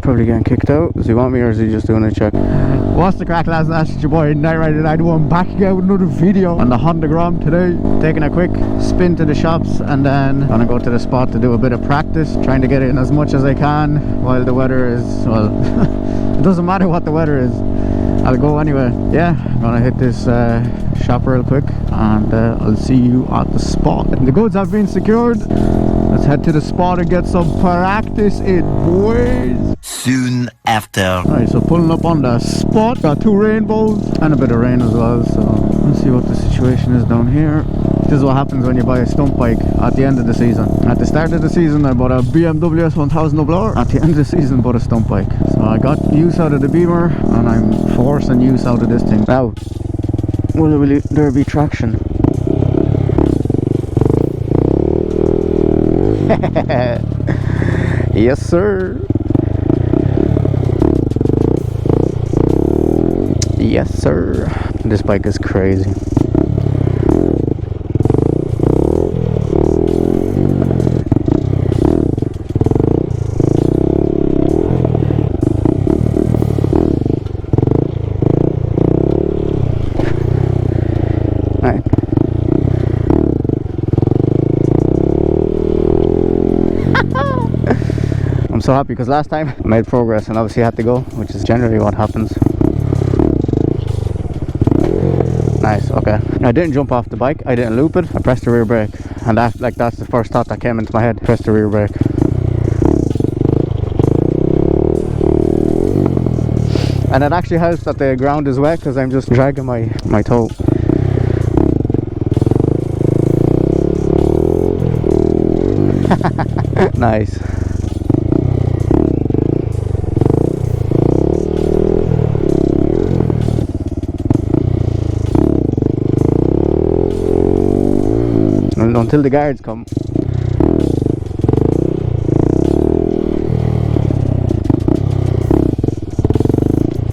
Probably getting kicked out. Does he want me or is he just doing a check? What's the crack, lads? That's your boy Night Rider 91 back again with another video on the Honda Grom today. Taking a quick spin to the shops and then gonna go to the spot to do a bit of practice. Trying to get in as much as I can while the weather is, well, it doesn't matter what the weather is. I'll go anyway. Yeah, I'm gonna hit this shop real quick and I'll see you at the spot. The goods have been secured. Let's head to the spot and get some practice in, boys. Soon after. Alright, so pulling up on the spot. Got 2 rainbows and a bit of rain as well. So let's see what the situation is down here. This is what happens when you buy a stunt bike at the end of the season. At the start of the season I bought a BMW S1000 double. At the end of the season I bought a stunt bike. So I got use out of the Beamer and I'm forcing use out of this thing. Now, will there be traction? Yes sir. Yes sir. This bike is crazy. I'm so happy because last time I made progress and obviously had to go, which is generally what happens. Nice, okay. I didn't jump off the bike, I didn't loop it, I pressed the rear brake. And that's the first thought that came into my head, press the rear brake. And it actually helps that the ground is wet because I'm just dragging my toe. Nice. Until the guards come.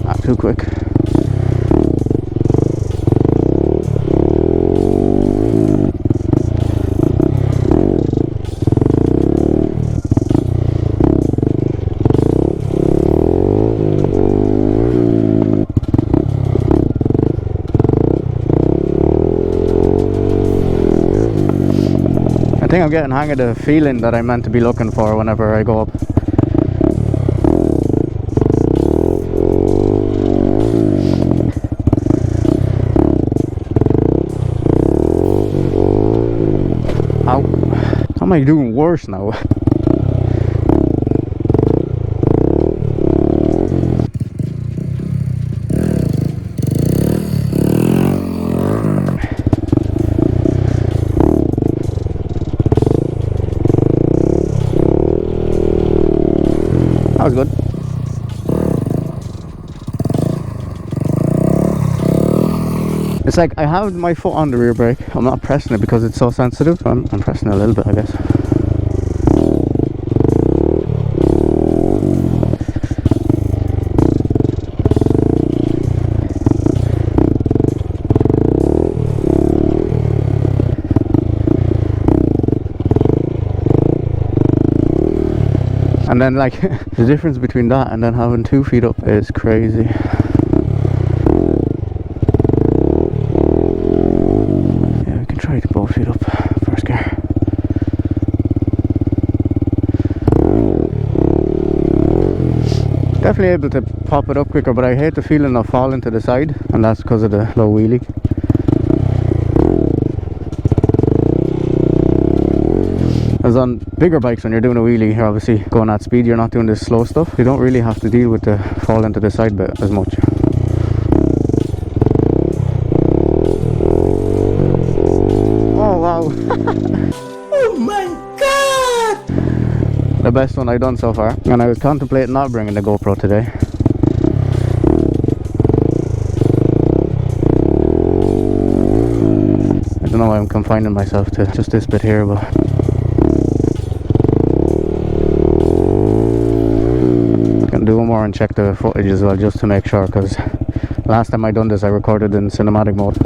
Ah, too quick. I think I'm getting hang of the feeling that I'm meant to be looking for whenever I go up. Ow. How am I doing worse now? That was good. It's like I have my foot on the rear brake. I'm not pressing it because it's so sensitive. I'm pressing it a little bit, I guess. And then like the difference between that and then having 2 feet up is crazy. Yeah, we can try to both feet up first gear. Definitely able to pop it up quicker, but I hate the feeling of falling to the side, and that's because of the low wheelie. As on bigger bikes, when you're doing a wheelie, you're obviously going at speed, you're not doing this slow stuff. You don't really have to deal with the fall into the side bit as much. Oh wow. Oh my god! The best one I've done so far. And I was contemplating not bringing the GoPro today. I don't know why I'm confining myself to just this bit here, but can do one more and check the footage as well, just to make sure, because last time I done this I recorded in cinematic mode.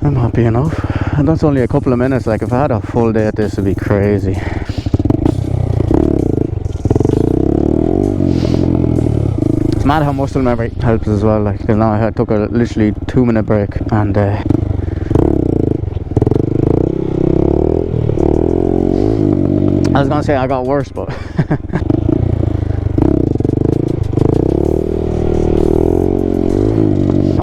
I'm happy enough. and that's only a couple of minutes. Like if I had a full day at this, it'd be crazy. It's mad how muscle memory helps as well, like, because now I took a literally 2-minute break, and I was gonna say I got worse, but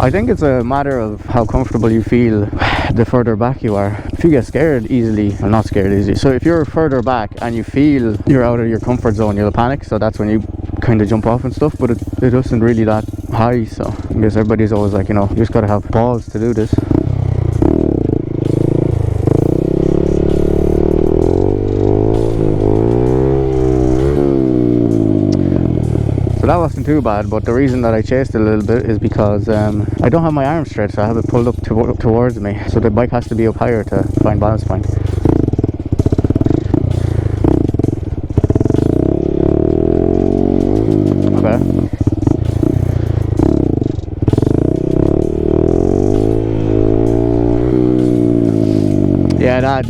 I think it's a matter of how comfortable you feel the further back you are. If you get scared easily, well, not scared easily, so if you're further back and you feel you're out of your comfort zone, you'll panic, so that's when you kind of jump off and stuff, but it isn't really that high. So I guess everybody's always like, you know, you just gotta have balls to do this. So that wasn't too bad, but the reason that I chased it a little bit is because I don't have my arm straight, so I have it pulled up towards me, so the bike has to be up higher to find balance point. Okay.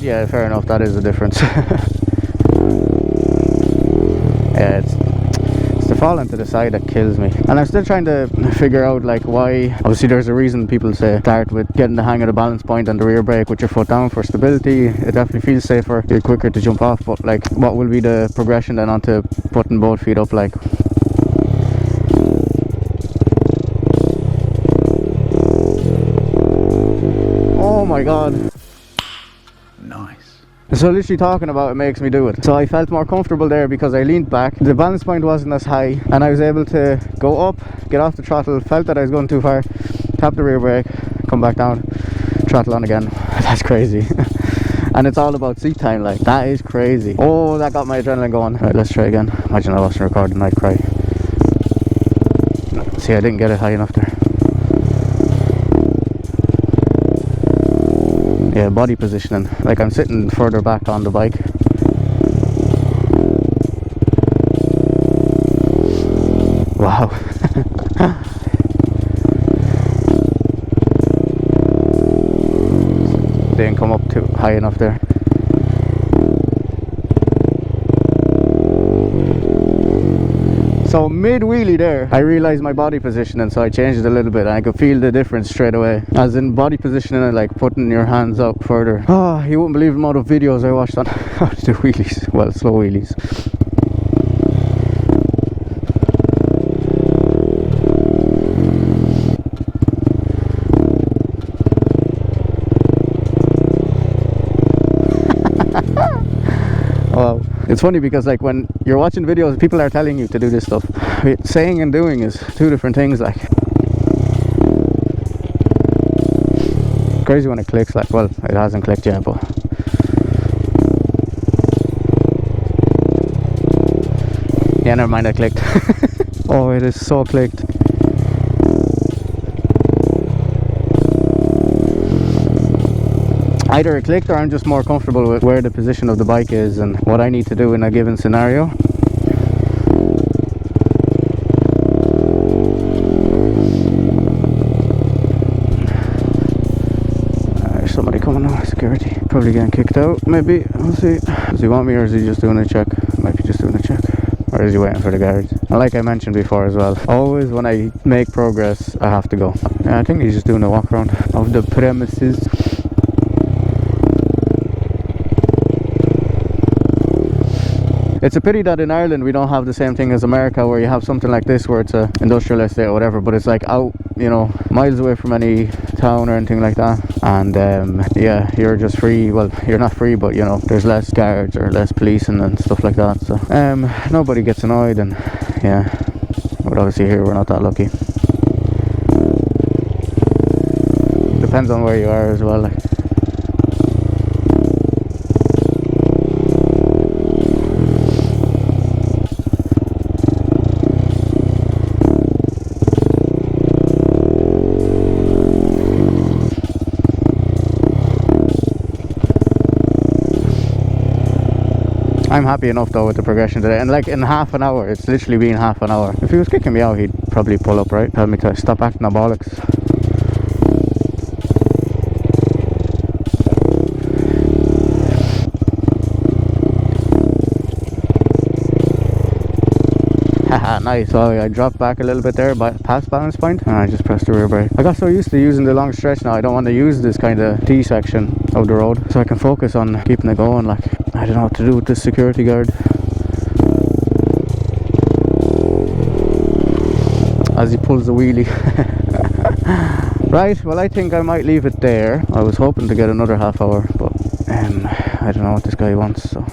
Yeah, fair enough, that is a difference. Yeah, it's the falling to the side that kills me, and I'm still trying to figure out like why. Obviously there's a reason people say start with getting the hang of the balance point and the rear brake with your foot down for stability. It definitely feels safer, you're quicker to jump off, but like what will be the progression then onto putting both feet up? Like, oh my god. Nice. So literally talking about it makes me do it. So I felt more comfortable there because I leaned back, the balance point wasn't as high, and I was able to go up, get off the throttle, felt that I was going too far, tap the rear brake, come back down, throttle on again. That's crazy. And it's all about seat time, like, that is crazy. Oh, that got my adrenaline going. Right, let's try again. Imagine I wasn't recording, I'd cry. See, I didn't get it high enough there. Yeah, body positioning, like I'm sitting further back on the bike. Wow. Didn't come up too high enough there. So mid wheelie there, I realized my body positioning, so I changed it a little bit, and I could feel the difference straight away. As in body positioning and like putting your hands out further. Oh, you wouldn't believe the amount of videos I watched on how to do wheelies. Well, slow wheelies. Wow. It's funny because like when you're watching videos, people are telling you to do this stuff. Saying and doing is two different things. Like, crazy when it clicks. Like, well, it hasn't clicked yet, but yeah, never mind, it clicked. Oh, it is so clicked. Either it clicked or I'm just more comfortable with where the position of the bike is and what I need to do in a given scenario. There's somebody coming now, security. Probably getting kicked out, maybe. We'll see. Does he want me or is he just doing a check? Might be just doing a check. Or is he waiting for the guards? And like I mentioned before as well, always when I make progress, I have to go. Yeah, I think he's just doing a walk around of the premises. It's a pity that in Ireland we don't have the same thing as America, where you have something like this where it's a industrial estate or whatever, but it's like out, you know, miles away from any town or anything like that. And yeah, you're just free. Well, you're not free, but you know, there's less guards or less policing and stuff like that, so nobody gets annoyed. And yeah, but obviously here we're not that lucky. Depends on where you are as well, like. I'm happy enough though with the progression today, and like in half an hour, it's literally been half an hour. If he was kicking me out, he'd probably pull up, right? Tell me to stop acting a bollocks. Haha, nice. So I dropped back a little bit there, but past balance point, and I just pressed the rear brake. I got so used to using the long stretch now, I don't want to use this kind of T section of the road, so I can focus on keeping it going. Like, I don't know what to do with this security guard as he pulls the wheelie. Right, well, I think I might leave it there. I was hoping to get another half hour, but I don't know what this guy wants, so